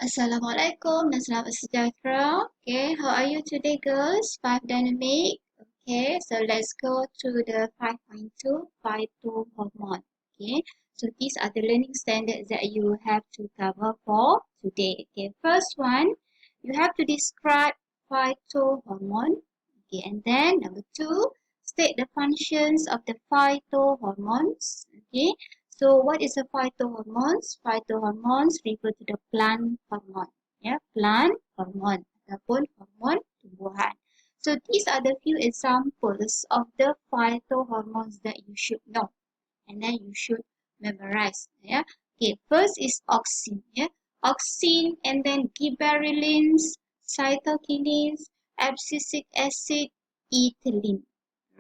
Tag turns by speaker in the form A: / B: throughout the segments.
A: Assalamualaikum dan selamat sejahtera. Okay, how are you today, girls? 5 dynamic. Okay, so let's go to the 5.2 Phytohormone. Okay, so these are the learning standards that you have to cover for today. Okay, first one, you have to describe phytohormone. Okay, and then number two, state the functions of the phytohormones. Okay, so what is a phytohormones? Phytohormones refer to the plant hormone. Ya, plant hormone ataupun hormon tumbuhan. So these are the few examples of the phytohormones that you should know and then you should memorize. Ya. Okay, first is auxin. Ya. Auxin and then gibberellins, cytokinins, abscisic acid, ethylene.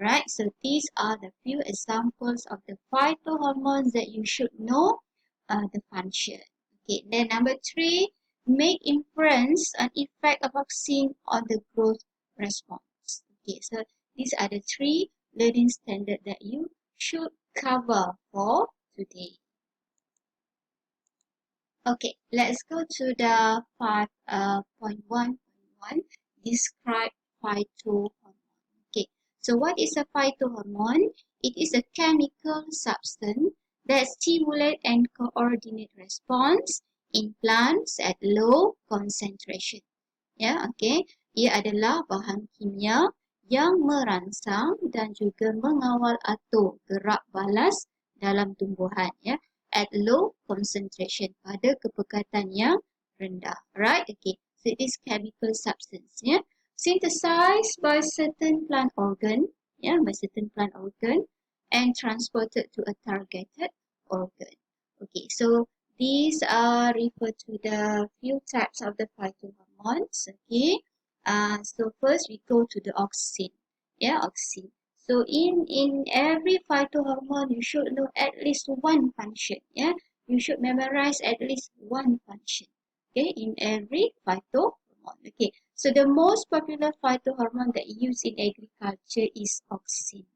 A: Right, so these are the few examples of the phytohormones that you should know the function. Okay, then number three, make inference an effect of auxin on the growth response. Okay, so these are the three learning standards that you should cover for today. Okay, let's go to the 5.1.1. Describe phytohormone. Okay, so what is a phytohormone? It is a chemical substance that stimulates and coordinate response in plants at low concentration. Ya, okay. Ia adalah bahan kimia yang merangsang dan juga mengawal atom gerak balas dalam tumbuhan, ya, at low concentration, pada kepekatan yang rendah. Right? Okay. So it is chemical substance, ya, synthesized by certain plant organ, ya, by certain plant organ and transported to a targeted organ. Okay. So these are refer to the few types of the phytohormones. Okay. So first we go to the auxin. Yeah, auxin. So in every phytohormone you should know at least one function. Yeah, you should memorize at least one function. Okay, in every phytohormone. Okay. So the most popular phytohormone that used in agriculture is auxin.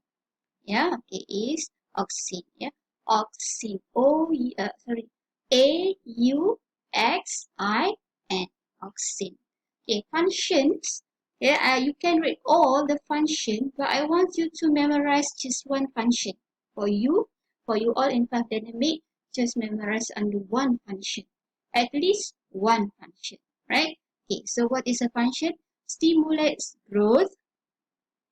A: Yeah, okay, is auxin. Yeah, auxin. Auxin. Auxin. Okay, functions. Yeah, you can read all the function, but I want you to memorize just one function. For you all in 5 dynamic, just memorize under one function. At least one function, right? Okay, so what is a function? Stimulates growth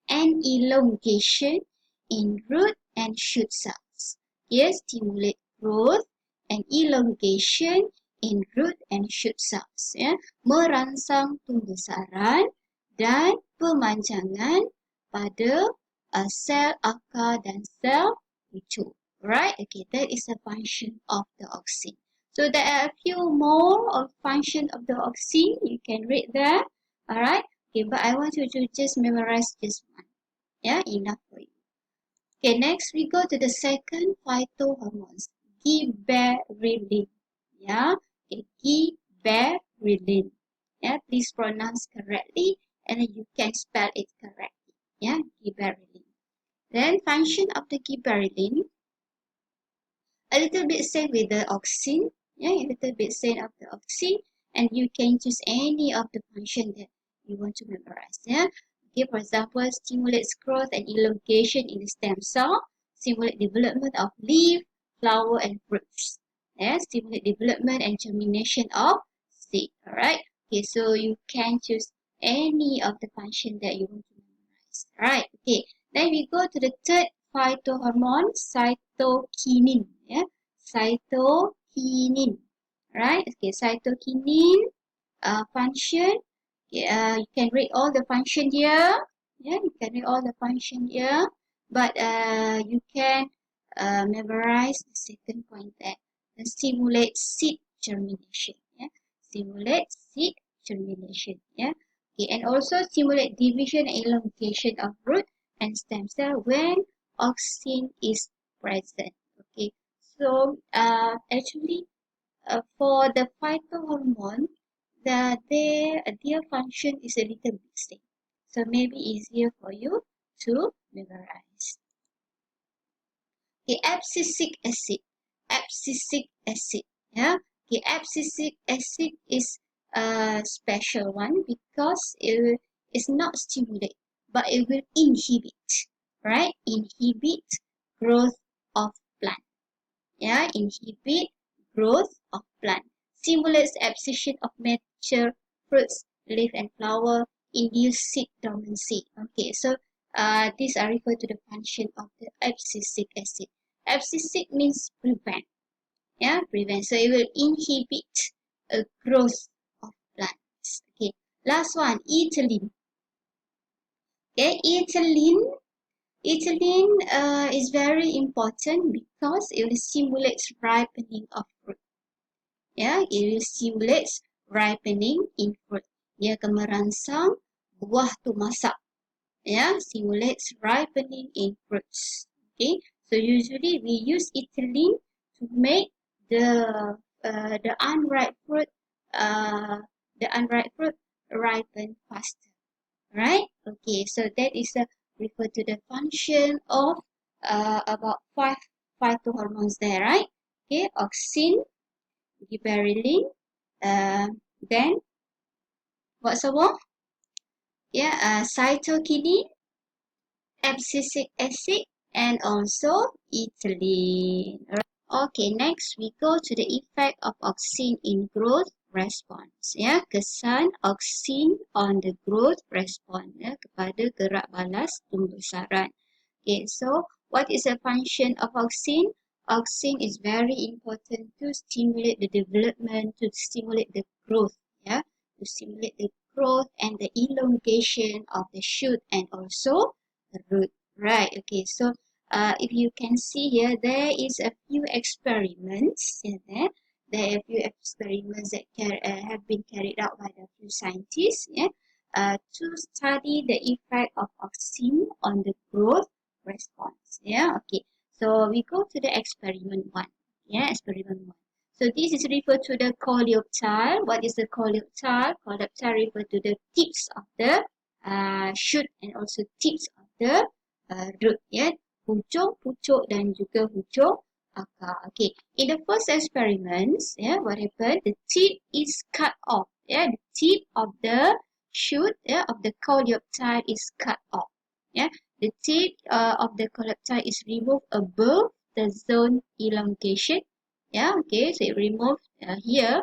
A: and elongation in root and shoot cells. Yes, stimulate growth and elongation in root and shoot cells. Ya, merangsang pembesaran dan pemanjangan pada sel akar dan sel hijau. Right? Okay, that is the function of the auxin. So there are a few more of function of the auxin. You can read there. Alright. Okay, but I want you to just memorize just one. Yeah, enough for you. Okay, next we go to the second phytohormones. Gibberellin. Yeah, okay, gibberellin. Yeah, please pronounce correctly and then you can spell it correctly. Yeah, gibberellin. Then function of the gibberellin, a little bit same with the auxin. Yeah, a little bit same of the auxin, and you can choose any of the function that you want to memorize. Yeah. Okay, for example, stimulates growth and elongation in the stem cell, stimulate development of leaf, flower, and fruits. Yeah, stimulate development and germination of seed. Alright. Okay, so you can choose any of the function that you want to memorize. Alright. Okay. Then we go to the third phytohormone, cytokinin. Yeah, cytokinin. Right? Okay, cytokinin function. Okay, you can read all the function here. Yeah, you can read all the function here. But you can memorize the second point there. Stimulate seed germination. Yeah, stimulate seed germination. Yeah. Okay, and also stimulate division and elongation of root and stem cell when auxin is present. Okay, so actually for the phytohormone, their function is a little bit same. So maybe easier for you to memorize. Okay, abscisic acid. Abscisic acid. Yeah. Okay, abscisic acid is special one because it's not stimulate, but it will inhibit, right? Inhibit growth of plant. Yeah, inhibit growth of plant. Stimulates absorption of mature fruits, leaf and flower, induce seed dormancy. Okay, so these are referred to the function of the abscisic acid. Abscisic means prevent. Yeah, prevent. So it will inhibit a growth of plants. Okay, last one, ethylene. Okay, ethylene is very important because it will stimulate ripening of fruit. Yeah, it will stimulate ripening in fruit. Dia akan merangsang buah tu masak. Yeah, stimulates ripening in fruits. Okay, so usually we use ethylene to make the unripe fruit ripen faster. Right? Okay, so that is refer to the function of about five phytohormones there, right? Okay, auxin, gibberellin, uh, then what's the more? Yeah, cytokinin, abscisic acid, and also ethylene. Okay, next we go to the effect of auxin in growth response. Ya, kesan auxin on the growth response ya, kepada gerak balas pembesaran. Okay, so what is the function of auxin? Auxin is very important to stimulate the development, to stimulate the growth, yeah, to stimulate the growth and the elongation of the shoot and also the root. Right, okay, so if you can see here, there is a few experiments in there. There are a few experiments that have been carried out by the few scientists, yeah, to study the effect of auxin on the growth response. Yeah, okay. So we go to the experiment one. Yeah, experiment one. So this is referred to the coleoptile. What is the coleoptile? Coleoptile refer to the tips of the shoot and also tips of the root. Yeah, hujung, pucuk dan juga hujung akar. Okay. In the first experiments, yeah, what happened? The tip is cut off. Yeah, the tip of the shoot, yeah, of the coleoptile is cut off. Yeah, the tip of the coleoptile is removed above the zone elongation. Yeah, okay, so it removed here.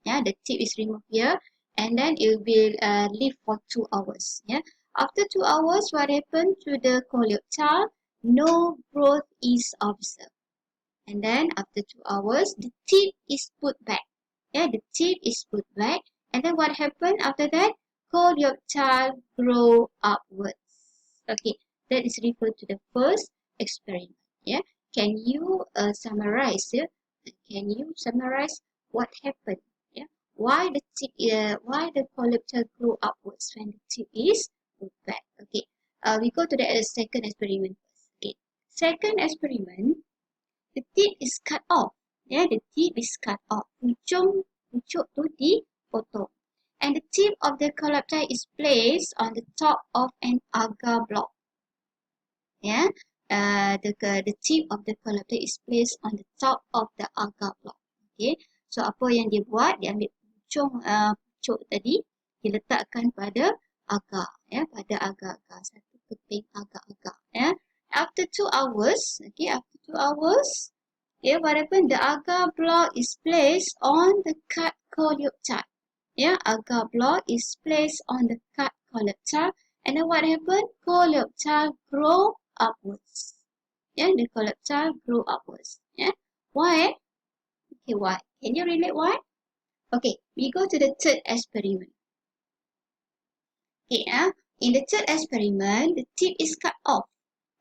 A: Yeah, the tip is removed here, and then it will live for 2 hours. Yeah, after 2 hours, what happened to the coleoptile? No growth is observed. And then after 2 hours, the tip is put back. Yeah, the tip is put back. And then what happened after that? Coleoptile grow upwards. Okay, that is referred to the first experiment. Yeah, can you summarize? Yeah? Can you summarize what happened? Yeah, why the tip? Why the coleoptile grow upwards when the tip is put back? Okay, we go to the second experiment first. Okay, second experiment. The tip is cut off. Yeah, the tip is cut off. Hujung pucuk tu dipotong. And the tip of the coleoptile is placed on the top of an agar block. Yeah, the tip of the coleoptile is placed on the top of the agar block. Okay, so apa yang dia buat? Dia ambil pucuk tadi, dia letakkan pada agar, ya, pada agar-agar, satu keping agar-agar. Ya, after 2 hours, okay, after 2 hours, okay, what happened? The agar block is placed on the cut coleoptile. Yeah, agar block is placed on the cut coleoptile. And then what happened? Coleoptile grow upwards. Yeah, the coleoptile grow upwards. Yeah, why? Okay, why? Can you relate why? Okay, we go to the third experiment. Okay, in the third experiment, the tip is cut off.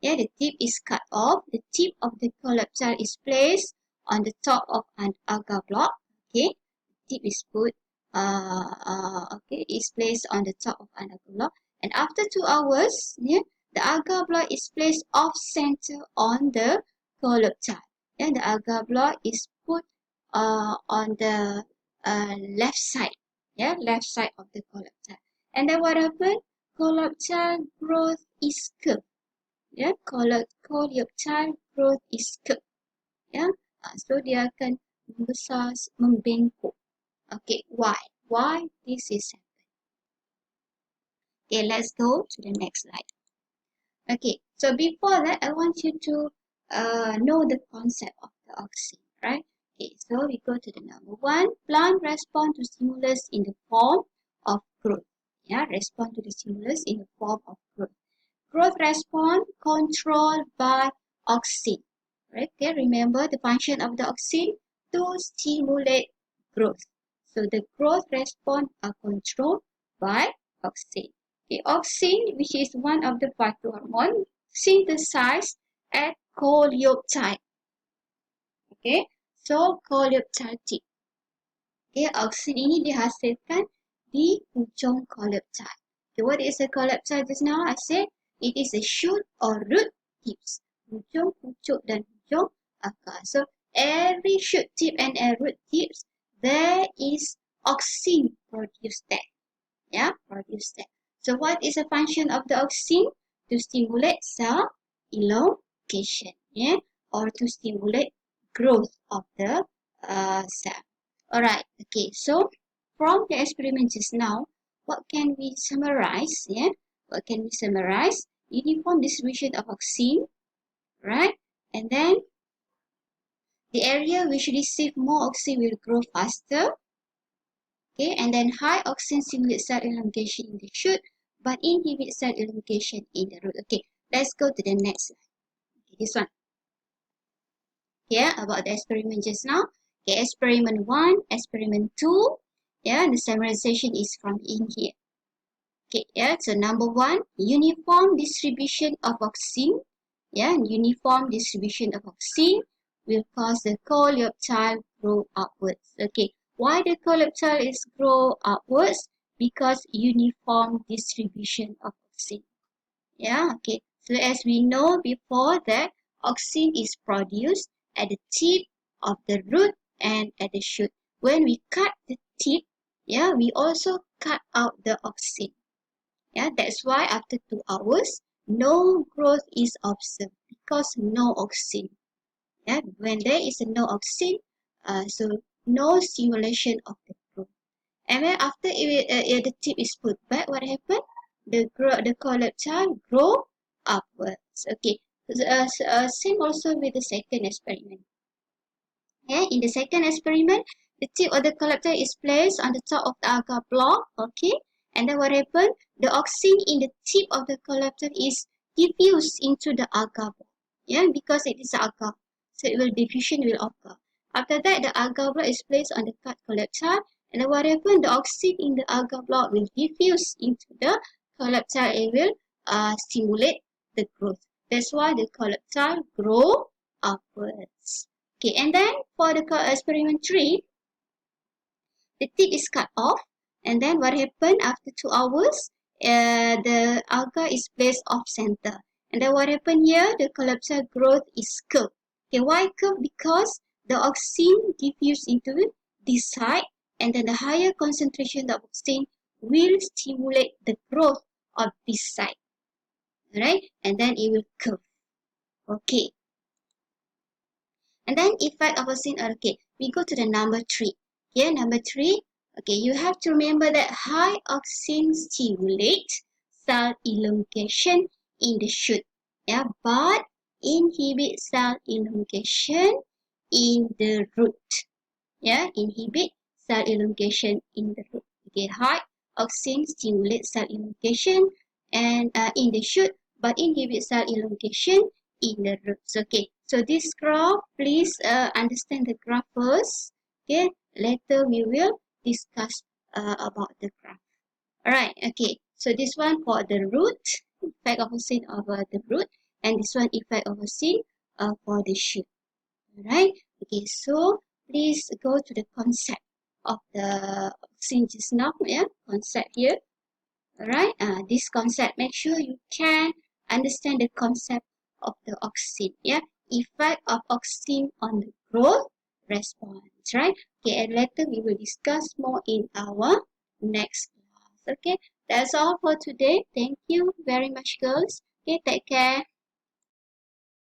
A: Yeah, the tip is cut off. The tip of the coleoptile is placed on the top of an agar block. Okay, the tip is put. Is placed on the top of an agar block. And after 2 hours, yeah, the agar block is placed off center on the coleoptile. Yeah, the agar block is put on the left side. Yeah, left side of the coleoptile. And then what happened? Coleoptile growth is curved. Ya, coleoptile growth is curved. Ya, so dia akan membesar, membengkok. Okay, why? why this is happening. Okay, let's go to the next slide. Okay, so before that, I want you to know the concept of the auxin, right? Okay, so we go to the number one. Plant respond to stimulus in the form of growth. Yeah, respond to the stimulus in the form of growth. Growth response controlled by auxin. Right? Okay, remember the function of the auxin to stimulate growth. So the growth response are controlled by auxin. The auxin, which is one of the phytohormone, synthesized at coleoptile. Okay, so coleoptile. Okay, auxin ini dihasilkan di hujung coleoptile. Okay, what is a coleoptile just now? I said it is a shoot or root tips. Hujung, pucuk dan hujung akar. So every shoot tip and a root tips, there is auxin produced there. Yeah, produced there. So what is the function of the auxin? To stimulate cell elongation, yeah, or to stimulate growth of the cell. Alright, okay, so from the experiment just now, what can we summarize? Yeah, what can we summarize? Uniform distribution of auxin, right? And then the area which receive more auxin will grow faster. Okay, and then high auxin stimulates cell elongation in the shoot, but inhibit cell elongation in the root. Okay, let's go to the next slide. Okay, this one. Yeah, about the experiment just now. Okay, experiment 1, experiment 2. Yeah, the summarization is from in here. Okay, yeah, so number 1, uniform distribution of auxin. Yeah, uniform distribution of auxin will cause the coleoptile grow upwards. Okay, why the coleoptile is grow upwards? Because uniform distribution of auxin. Yeah, okay. So as we know before that auxin is produced at the tip of the root and at the shoot. When we cut the tip, yeah, we also cut out the auxin. Yeah, that's why after 2 hours, no growth is observed because no auxin. Yeah, when there is no auxin, so no stimulation of the growth. And then after the tip is put back, what happened? The coleoptile grow upwards. Okay. Same also with the second experiment. Yeah, in the second experiment, the tip of the coleoptile is placed on the top of the agar block. Okay. And then what happened? The auxin in the tip of the coleoptile is diffused into the agar block. Yeah, because it is agar. So diffusion will occur. After that, the agar block is placed on the cut coleoptile. And then what happened? The auxin in the agar block will diffuse into the coleoptile and will stimulate the growth. That's why the coleoptile grow upwards. Okay, and then for the experiment 3, the tip is cut off. And then what happened after 2 hours? The agar is placed off center. And then what happened here? The coleoptile growth is curved. Okay, why curved? Because the auxin diffused into this side, and then the higher concentration of auxin will stimulate the growth of this side. Alright? And then it will curve. Okay. And then effect of auxin. Okay, we go to the number 3. Here, number 3. Okay, you have to remember that high auxin stimulates cell elongation in the shoot. Yeah, but inhibit cell elongation in the root. Yeah, inhibit cell elongation in the root. Okay, high auxin stimulates cell elongation and in the shoot, but inhibit cell elongation in the roots. Okay, so this graph, please understand the graph first. Okay, later we will discuss about the graph. Alright, okay, so this one for the root, effect of auxin over the root, and this one effect of auxin for the shoot. Alright, okay, so please go to the concept of the auxin just now, yeah, concept here. Alright, this concept, make sure you can understand the concept of the auxin, yeah, effect of auxin on the growth response, right? Okay, and later we will discuss more in our next class. Okay, that's all for today. Thank you very much, girls. Okay, take care.